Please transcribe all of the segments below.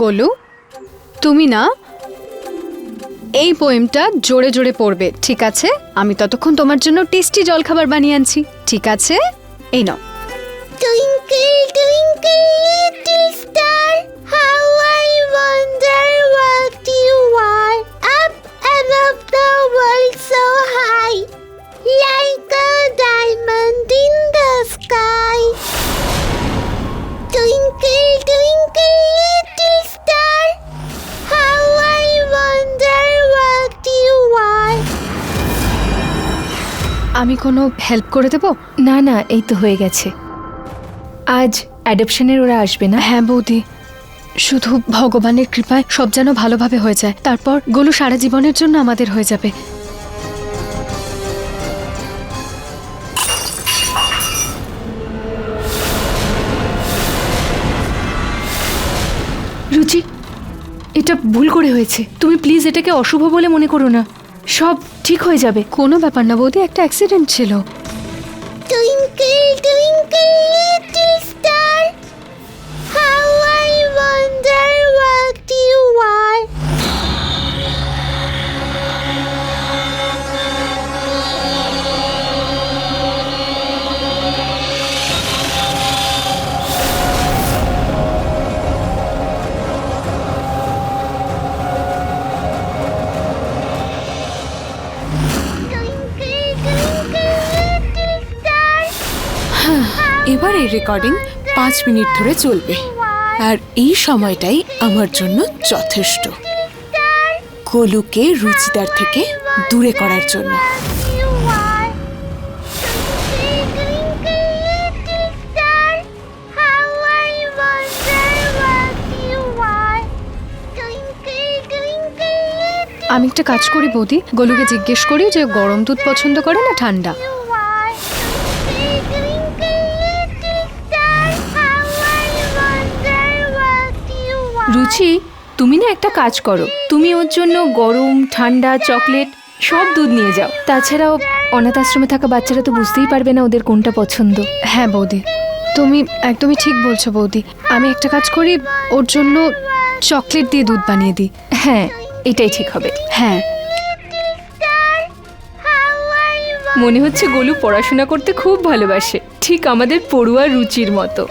গোলু, তুমি না এই পোয়েমটা জোরে জোরে পড়বে, ঠিক আছে? আমি ততক্ষণ তোমার জন্য টেস্টি জলখাবার বানিয়ে আনছি, ঠিক আছে? এই নাও। Twinkle, twinkle, little star, how I wonder what you are. Up above the world so high, like a diamond in the sky. Twinkle, twinkle, little star, how I wonder what you are. আমি কোনো help করে দেবো? না না, এই তো হয়ে গেছে। আজ অ্যাডপশনের ওরা আসবে না? হ্যাঁ বৌদি, শুধু ভগবানের কৃপায় সব যেন ভালোভাবে হয়ে যায়, তারপর গোলু সারা জীবনের জন্য আমাদের হয়ে যাবে। রুচি, এটা ভুল করে হয়েছে। তুমি প্লিজ এটাকে অশুভ বলে মনে করো না, সব ঠিক হয়ে যাবে। কোনো ব্যাপার না বৌদি, একটা অ্যাক্সিডেন্ট ছিল। Twinkle, twinkle, little star, how I wonder what you are. Twinkle, twinkle, little star, এবার এই রেকর্ডিং 5 মিনিট ধরে চলবে, আর এই সময়টাই আমার জন্য যথেষ্ট গোলুকে রুচিতার থেকে দূরে করার জন্য। you are. Twinkle, twinkle, little star, how I wonder what you are. Twinkle, twinkle, little আমি একটা কাজ করি বৌদি, গোলুকে জিজ্ঞেস করি যে গরম দুধ পছন্দ করে না ঠান্ডা। you are. Twinkle, twinkle, little star, how I wonder what you are. রুচি, তুমি না একটা কাজ করো, তুমি ওর জন্য গরম ঠান্ডা চকলেট সব দুধ নিয়ে যাও। তাছাড়াও অনাথ আশ্রমে থাকা বাচ্চারা তো বুঝতেই পারবে না ওদের কোনটা পছন্দ। হ্যাঁ বৌদি, তুমি একদমই ঠিক বলছো বৌদি। আমি একটা কাজ করি, ওর জন্য চকলেট দিয়ে দুধ বানিয়ে দিই। হ্যাঁ, এটাই ঠিক হবে। হ্যাঁ, How I মনে হচ্ছে গোলু পড়াশোনা করতে খুব ভালোবাসে, ঠিক আমাদের পড়ুয়া রুচির মতো।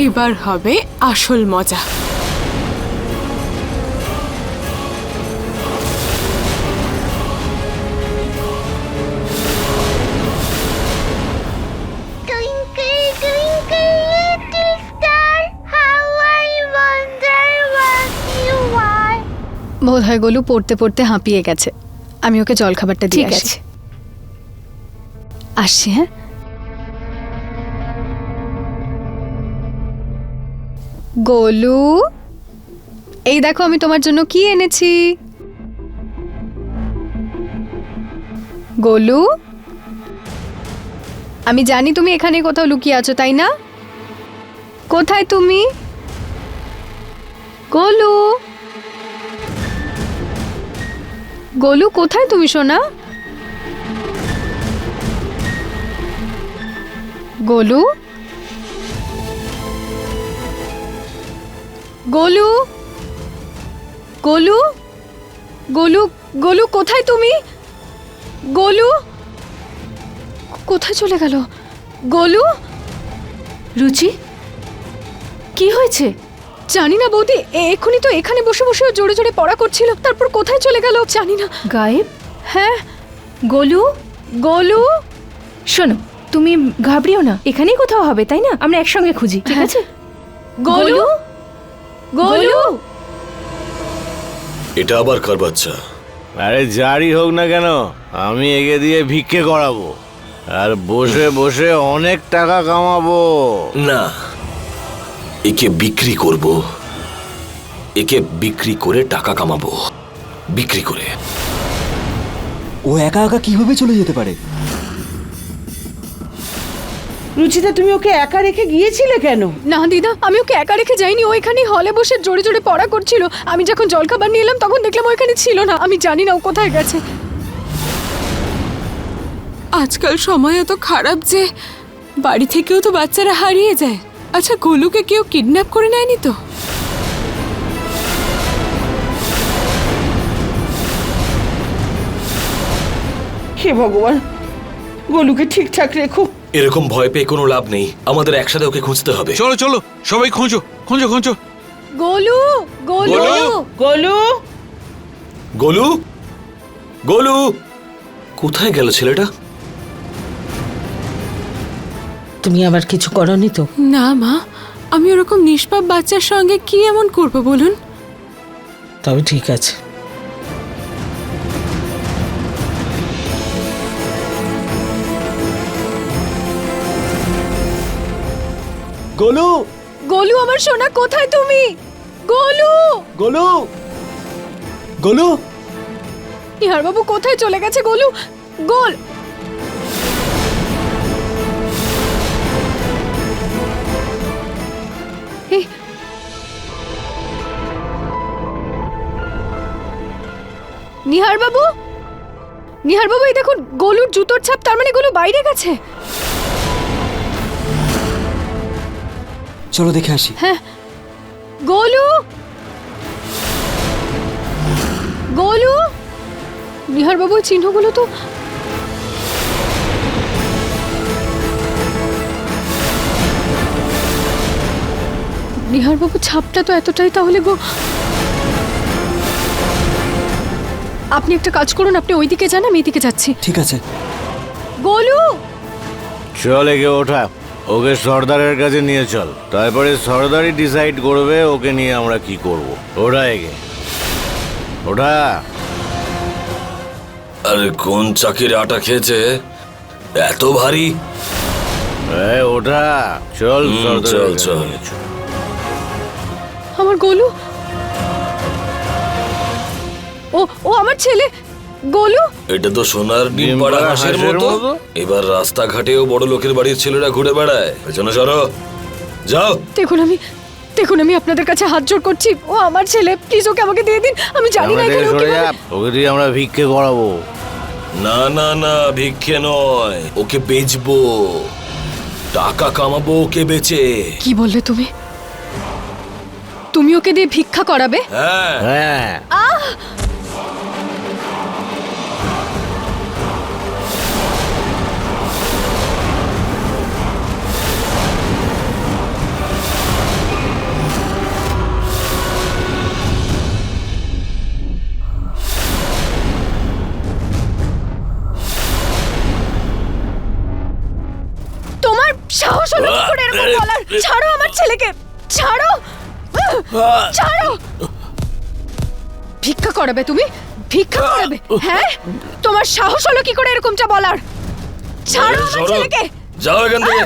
এবার হবে আসল মজা। Twinkle, twinkle, little star, how I wonder what you are. বোধ হয় গোলু পড়তে পড়তে হাঁপিয়ে গেছে, আমি ওকে জলখাবারটা দিয়ে ঠিক আসি। আছে। আসছি। হ্যাঁ গোলু, এই দেখো আমি তোমার জন্য কি এনেছি। গোলু, আমি জানি তুমি এখানে কোথাও লুকিয়ে আছো, তাই না? কোথায় তুমি? গোলু, গোলু কোথায় তুমি সোনা? গোলু, গোলু, গোলু, গোলু, গোলু কোথায় তুমি? গোলু কোথায় চলে গেল? গোলু, রুচি, কি হয়েছে? জানি না বৌদি, এক্ষুনি তো এখানে বসে বসে ও জোরে জোরে পড়া করছিল, তারপর কোথায় চলে গেল জানি না। গায়েব? হ্যাঁ গোলু, গোলু, শোনো, তুমি ঘাবড়িও না, এখানেই কোথাও হবে, তাই না? আমরা একসঙ্গে খুঁজি, ঠিক আছে? গোলু, গোলু, এটা আবার কার বাচ্চা? আরে যারই হোক না কেন, আমি একে দিয়ে ভিক্ষে করাবো আর বসে বসে অনেক টাকা কামাবো। না, একে বিক্রি করব, একে বিক্রি করে টাকা কামাবো, বিক্রি করে। ও একা একা কিভাবে চলে যেতে পারে? রুচিতা, তুমি ওকে একা রেখে গিয়েছিলে কেন? না দিদা, আমি ওকে একা রেখে যাইনি। ও এখানে হলে বসে জোরে জোরে পড়া করছিল। আমি যখন জলখাবার নিয়ে এলাম তখন দেখলাম ও এখানে ছিল না। আমি জানি না ও কোথায় গেছে। আজকাল সময় এত খারাপ যে বাড়ি থেকেও তো বাচ্চারা হারিয়ে যায়। আচ্ছা, গোলুকে কেউ কিডন্যাপ করে নেয়নি তো? হে ভগবান, গোলুকে ঠিকঠাক রেখো। এরকম ভয় পেয়ে কোনো লাভ নেই, আমাদের একসাথে ওকে খুঁজতে হবে। চলো চলো সবাই খোঁজো খোঁজো খোঁজো। গোলু, গোলু, গোলু, গোলু, গোলু, কোথায় গেল ছেলেটা? তুমি আবার কিছু করনি তো? না মা, আমি ওরকম নিষ্পাপ বাচ্চার সঙ্গে কি এমন করবো বলুন? তবে ঠিক আছে। গোলু, গোলু আমার সোনা, কোথায় তুমি? গোলু, গোলু, গোলু, নিহার বাবু কোথায় চলে গেছে? গোলু, গোল, এই, নিহার বাবু, নিহার বাবু, এই দেখুন গোলুর জুতোর ছাপ। তার মানে গোলু বাইরে গেছে। চলো দেখে আসি। গোলু, গোলু, নিহার বাবু চিহ্নগুলো তো নিহার বাবু ছাপটা তো এতটাই, তাহলে আপনি একটা কাজ করুন, আপনি ওইদিকে যান, আমি এইদিকে যাচ্ছি। ঠিক আছে। গোলু, চল একে ওঠা, ওকে সর্দারের কাছে নিয়ে চল। তারপরে সর্দারই ডিসাইড করবে ওকে নিয়ে আমরা কি করব। ওঠা একে, ওঠা। আরে কোন চাকির আটা খেয়েছে এত ভারী? ওঠা, চল সর্দারের চল কাছে চল। নিয়ে চল। আমার গোলু, ও ও আমার ছেলে গোলু। এটা তো সোনার ডিম পাড়া হাঁসের মতো। এবার রাস্তাঘাটেও বড় লোকের বাড়ির ছেলেরা ঘুরে বেড়ায়। পেছনে সরো, যাও। দেখুন আমি আপনাদের কাছে হাত জোড় করছি, ও আমার ছেলে, প্লিজ ওকে আমাকে দিয়ে দিন। আমি জানি না সামনে থেকে এখানে সরে যা, ওকে দিয়ে আমরা ভিক্ষে করাবো। না না না, ভিক্ষে নয়, ওকে বেচবো, টাকা কামাবো ওকে বেচে। কি বললে তুমি? তুমি ওকে দিয়ে ভিক্ষা করাবে? হ্যাঁ, হ্যাঁ, তোমার সাহস হলো কি করে এরকম বলার? ছাড়ো আমার ছেলেকে, ছাড়ো, ছাড়ো। ভিক্ষা করাবে তুমি? ভিক্ষা করাবে? হ্যাঁ, তোমার সাহস হলো কি করে এরকমটা বলার? ছাড়ো আমার সরো, ছেলেকে। যাও এখান থেকে।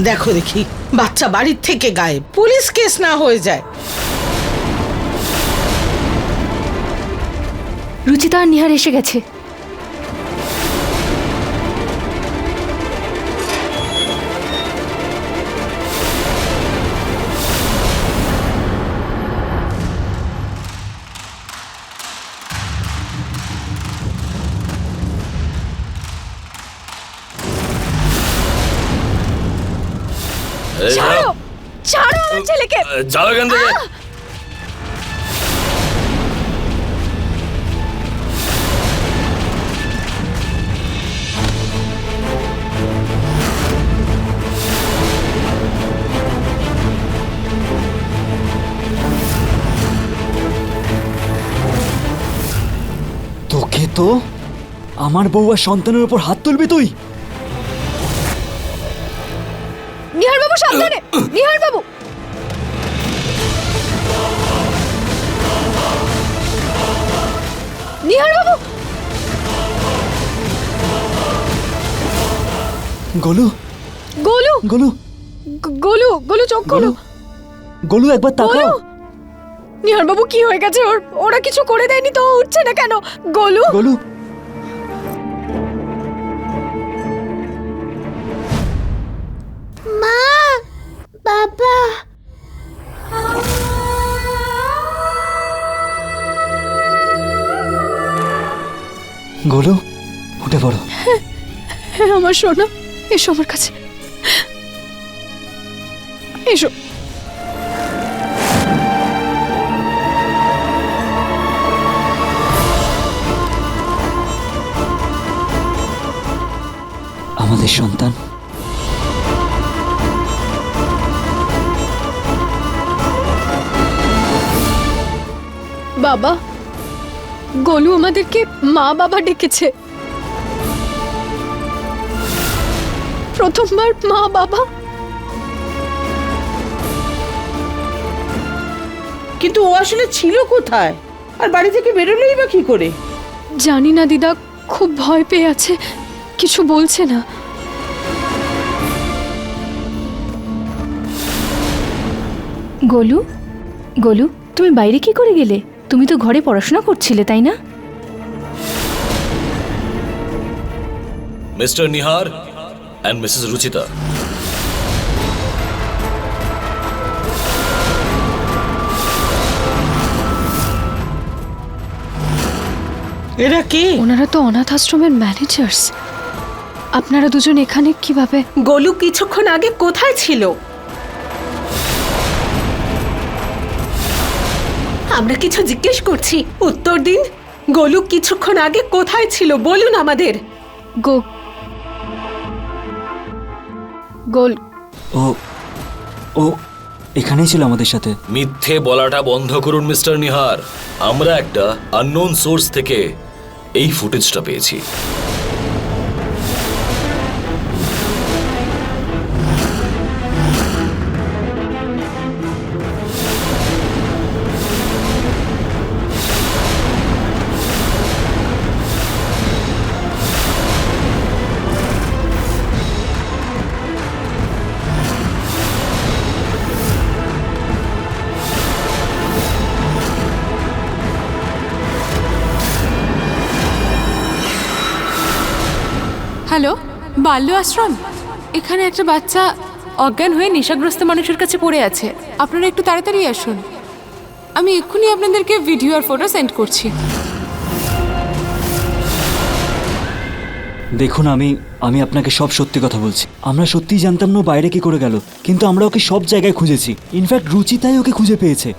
দেখো দেখি, বাচ্চা বাড়ির থেকে গায়েব, পুলিশ কেস না হয়ে যায়। রুচিতা আর নিহার এসে গেছে। এই যাও। ছাড়ো, ছাড়ো আমার ছেলেকে। যাও এখান থেকে। তোকে তো আমার বউ আর সন্তানের উপর হাত তুলবি তুই? নিহার বাবু সাবধানে, নিহার বাবু। নিহার বাবু, গোলু গোলু, গোলু গোলু, গোলু চোখ খোলো। গোলু একবার তাকাও। নিহার বাবু কি হয়ে গেছে ওর? ওরা কিছু করে দেয়নি তো, ও উঠছে না কেন? গোলু, গোলু মা, বাবা, গোলু উঠে পড়ো। হ্যাঁ আমার সোনা, এসো আমার কাছে, এসো। আমাদের সন্তান বাবা, গোলু আমাদেরকে মা বাবা ডেকেছে। প্রথমবার মা বাবা। কিন্তু ও আসলে ছিল কোথায়, আর বাড়ি থেকে বেরোলোই বা কি করে? জানি না দিদা, খুব ভয় পেয়ে আছে, কিছু বলছে না। গোলু, গোলু তুমি বাইরে কি করে গেলে? তুমি তো ঘরে পড়াশোনা করছিলে, তাই না? Mister Nihar and Mrs Ruchita, এরা কে? ওনারা তো অনাথ আশ্রমের ম্যানেজার্স। আপনারা দুজন এখানে কিভাবে? গোলু কিছুক্ষণ আগে কোথায় ছিল? আমরা কিছু জিজ্ঞেস করছি, উত্তর দিন। গোলু কিছুক্ষণ আগে কোথায় ছিল বলুন আমাদের। গোল, ও ও এখানেই ছিল আমাদের সাথে। মিথ্যে বলাটা বন্ধ করুন মিস্টার নিহার। আমরা একটা আননোন সোর্স থেকে এই ফুটেজটা পেয়েছি। হ্যালো, বাল্য আশ্রম। এখানে একটা বাচ্চা অজ্ঞান হয়ে নেশাগ্রস্ত মানুষের কাছে পড়ে আছে। আপনারা একটু তাড়াতাড়ি আসুন। আমি এক্ষুনি আপনাদেরকে ভিডিও আর ফটো সেন্ড করছি। দেখুন, আমি আপনাকে সব সত্যি কথা বলছি। আমরা সত্যিই জানতাম না ও বাইরে কি করে গেল, কিন্তু আমরা ওকে সব জায়গায় খুঁজেছি। ইনফ্যাক্ট রুচিতাই ওকে খুঁজে পেয়েছে।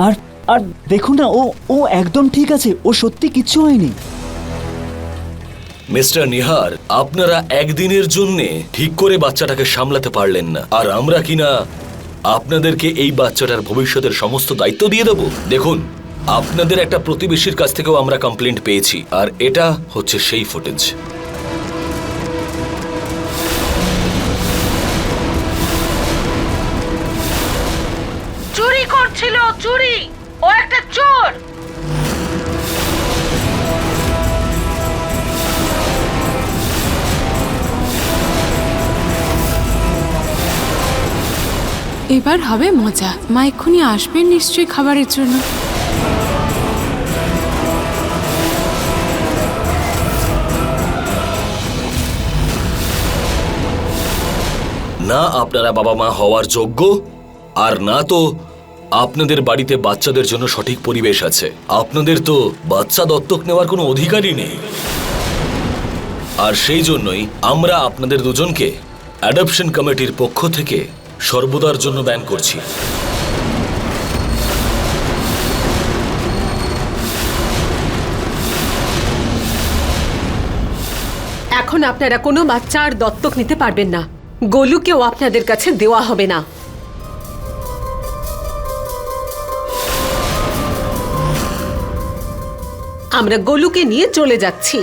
আর আর দেখুন না, ও একদম ঠিক আছে, ও সত্যি কিচ্ছু হয়নি। মিস্টার নিহার, আপনারা একদিনের জন্য ঠিক করে বাচ্চাটাকে সামলাতে পারলেন না, আর আমরা কিনা আপনাদেরকে এই বাচ্চাটার ভবিষ্যতের সমস্ত দায়িত্ব দিয়ে দেব। দেখুন, আপনাদের একটা প্রতিবেশীর কাছ থেকেও আমরা কমপ্লেন্ট পেয়েছি, আর এটা হচ্ছে সেই ফুটেজ। চুরি করছিল, চুরি। ও একটা চোর। এবার হবে মজা। মা এক্ষুনি আসবেন নিশ্চয়ই খাবারের জন্য। না আপনারা বাবা মা হওয়ার যোগ্য, আর না তো আপনাদের বাড়িতে বাচ্চাদের জন্য সঠিক পরিবেশ আছে। আপনাদের তো বাচ্চা দত্তক নেওয়ার কোনো অধিকারই নেই। আর সেই জন্যই আমরা আপনাদের দুজনকে অ্যাডপশন কমিটির পক্ষ থেকে সর্বদার জন্য ব্যান করছি। এখন আপনারা কোনো বাচ্চা আর দত্তক নিতে পারবেন না। গোলুকেও আপনাদের কাছে দেওয়া হবে না। আমরা গোলুকে নিয়ে চলে যাচ্ছি।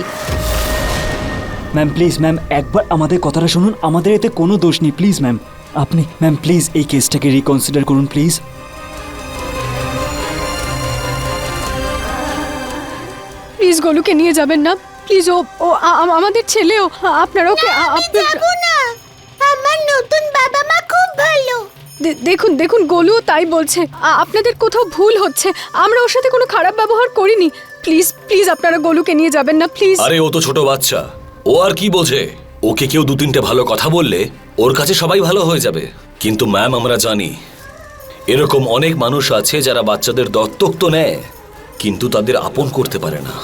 ম্যাম প্লিজ, ম্যাম একবার আমাদের কথাটা শুনুন। আমাদের এতে কোনো দোষ নেই, প্লিজ ম্যাম। আপনি ম্যাম প্লিজ এই কেসটাকে রিকনসিডার করুন প্লিজ। প্লিজ গোলুকে নিয়ে যাবেন না প্লিজ। আমাদের ছেলেও, আপনারা ওকে যাবো না, আমার নতুন বাবা মা খুব ভালো। দেখুন দেখুন, গোলু তাই বলছে। আপনাদের কোথাও ভুল হচ্ছে, আমরা ওর সাথে কোনো খারাপ ব্যবহার করিনি। প্লিজ প্লিজ আপনারা গোলুকে নিয়ে যাবেন না প্লিজ। আরে ও তো ছোট বাচ্চা, ও আর কি বোঝে? ওকে কেউ 2-3টে ভালো কথা বললে ওর কাছে সবাই ভালো হয়ে যাবে। কিন্তু ম্যাম, আমরা জানি এরকম অনেক মানুষ আছে যারা বাচ্চাদের দত্তক তো নেয়, কিন্তু তাদের আপন করতে পারে না।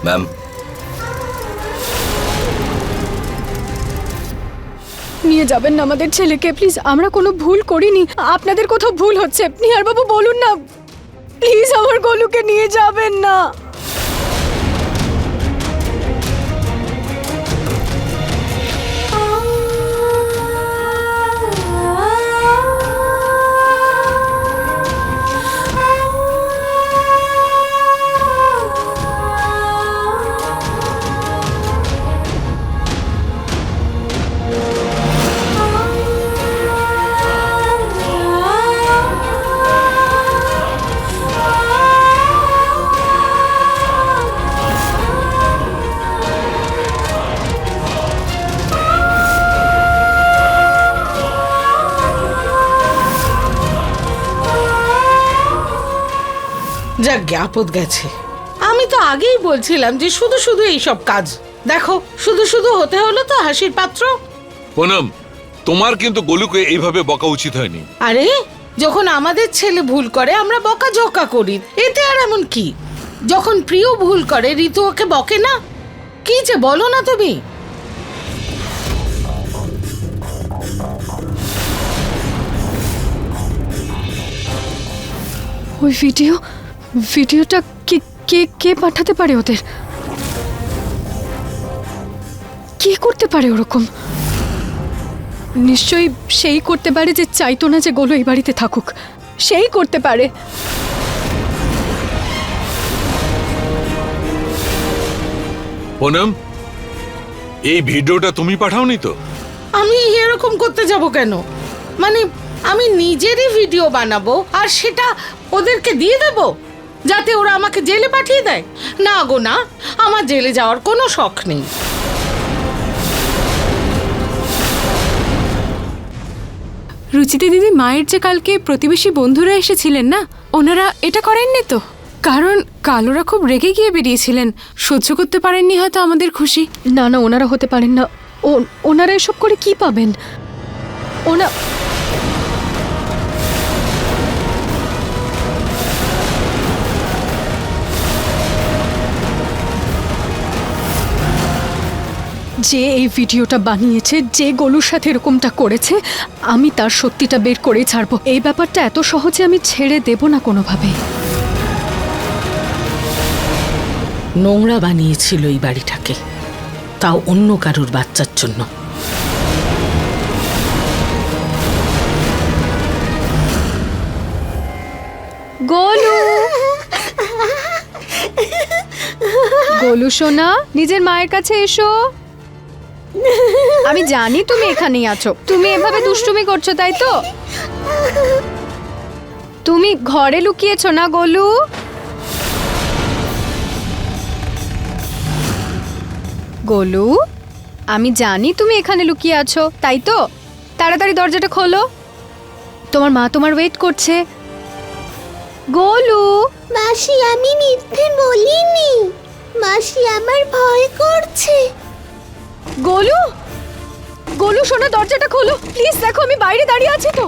ম্যাম, নিয়ে যাবেন না আমাদের ছেলেকে প্লিজ। আমরা কোনো ভুল করিনি, আপনাদের কোথাও ভুল হচ্ছে। নিহার বাবু বলুন না প্লিজ, আমার গোলুকে নিয়ে যাবেন না। যাক, আপদ গেছে। আমি তো আগেই বলছিলাম যে শুধু শুধু এইসব কাজ। দেখো, শুধু শুধু হতে হলো তো হাসির পাত্র। পুনম, তোমার কিন্তু গোলুকে এইভাবে বকা উচিত হয়নি। আরে, যখন আমাদের ছেলে ভুল করে আমরা বকাঝকা করি, এতে আর এমন কি? যখন প্রিয় ভুল করে ঋতু ওকে বকে না? কি যে বলো না তুমি। ওই ভিডিওটা কে পাঠাতে পারে ওদের? কে করতে পারে ওরকম? নিশ্চয়ই সেই করতে পারে যে চাইতো না যে গোলু এই বাড়িতে থাকুক। সেই করতে পারে। পুনম, এই ভিডিওটা তুমি পাঠাওনি তো? আমি এরকম করতে যাব কেন? মানে আমি নিজেরই ভিডিও বানাবো আর সেটা ওদেরকে দিয়ে দেব যাতে ওরা আমাকে জেলে পাঠিয়ে দেয়? না গো না, আমার জেলে যাওয়ার কোনো শখ নেই। রুচিতা দিদি, মায়ের যে কালকে প্রতিবেশী বন্ধুরা এসেছিলেন না, ওনারা এটা করেননি তো? কারণ কাল ওরা খুব রেগে গিয়ে বেরিয়েছিলেন, সহ্য করতে পারেননি হয়তো আমাদের খুশি। না না, ওনারা হতে পারেন না। ওনারা এসব করে কি পাবেন? যে এই ভিডিওটা বানিয়েছে, যে গোলুর সাথে এরকমটা করেছে, আমি তার সত্যিটা বের করেই ছাড়বো। এই ব্যাপারটা এত সহজে আমি ছেড়ে দেব না কোনোভাবেই। নোংরা বানিয়েছিল এই বাড়িটাকে, তাও অন্য কারুর বাচ্চার জন্য। গোলু, গোলু সোনা, নিজের মায়ের কাছে এসো। আমি জানি তুমি এখানেই আছো। তুমি এভাবে দুষ্টুমি করছো, তাই তো? তুমি ঘরে লুকিয়েছো না গোলু? গোলু, আমি জানি তুমি এখানে লুকিয়ে আছো, তাই তো? তাড়াতাড়ি দরজাটা খোলো, তোমার মা তোমার ওয়েট করছে। গোলু। মাসি, আমি মিথ্যে বলিনি। মাসি, আমার ভয় করছে। গোলু, গোলু সোনা, দরজাটা খোলো প্লিজ। দেখো আমি বাইরে দাঁড়িয়ে আছি তো।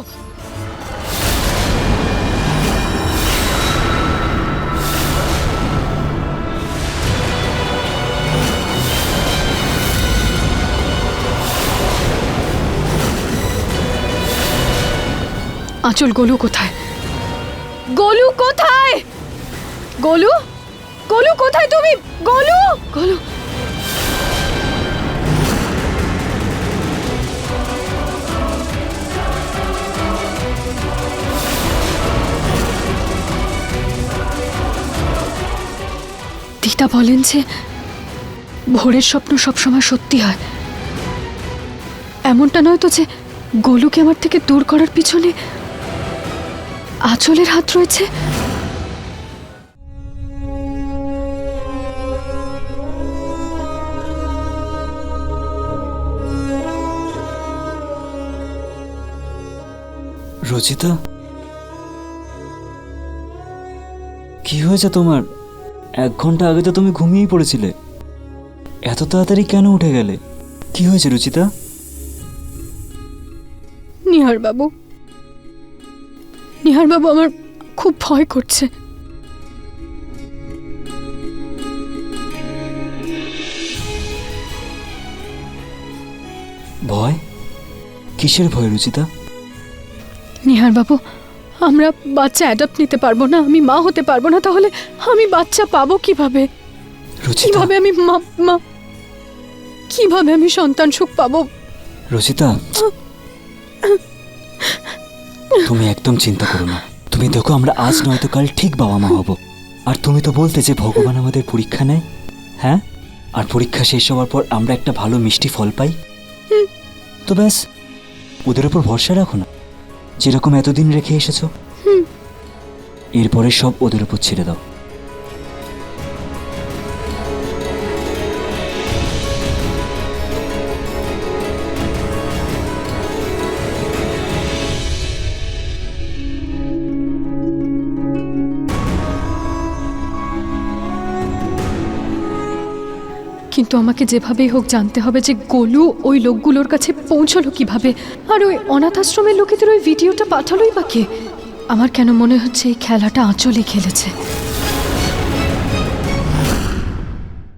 আঁচল, গোলু কোথায়? গোলু কোথায়? গোলু, গোলু কোথায় তুমি? গোলু, গোলু। দিদা বলেন যে ভোরের স্বপ্ন সবসময় সত্যি হয়। এমনটা নয় তো যে গোলুকে আমার থেকে দূর করার পিছনে আঁচলের হাত রয়েছে? রচিতা, কি হয়েছে তোমার? 1 ঘন্টা আগে তো তুমি ঘুমিয়েই পড়েছিলে, এত তাড়াতাড়ি কেন উঠে গেলে? কি হয়েছে রুচিতা? নিহার বাবু, আমার খুব ভয় করছে। ভয়? কিসের ভয় রুচিতা? নিহার বাবু, আমরা বাচ্চা অ্যাডাপ্ট নিতে পারবো না, আমি মা হতে পারবো না, তাহলে আমি বাচ্চা পাবো কিভাবে? রুচিতা, কিভাবে আমি কিভাবে আমি সন্তান সুখ পাবো? রুচিতা, তুমি একদম চিন্তা করো না। তুমি দেখো, আমরা আজ নয়তো কাল ঠিক বাবা মা হব। আর তুমি তো বলতে যে ভগবান আমাদের পরীক্ষা নেয়, হ্যাঁ? আর পরীক্ষা শেষ হওয়ার পর আমরা একটা ভালো মিষ্টি ফল পাই। তো ব্যাস, ওদের উপর ভরসা রাখো না, যেরকম এতদিন রেখে এসেছো। এরপরে সব ওদের উপর ছেড়ে দাও। কিন্তু আমাকে যেভাবেই হোক জানতে হবে যে গোলু ওই লোকগুলোর কাছে পৌঁছলো কিভাবে, আর ওই অনাথ আশ্রমের লোকেদের ওই ভিডিওটা পাঠালোই বা কে? আমার কেন মনে হচ্ছে এই খেলাটা আঁচলই খেলেছে।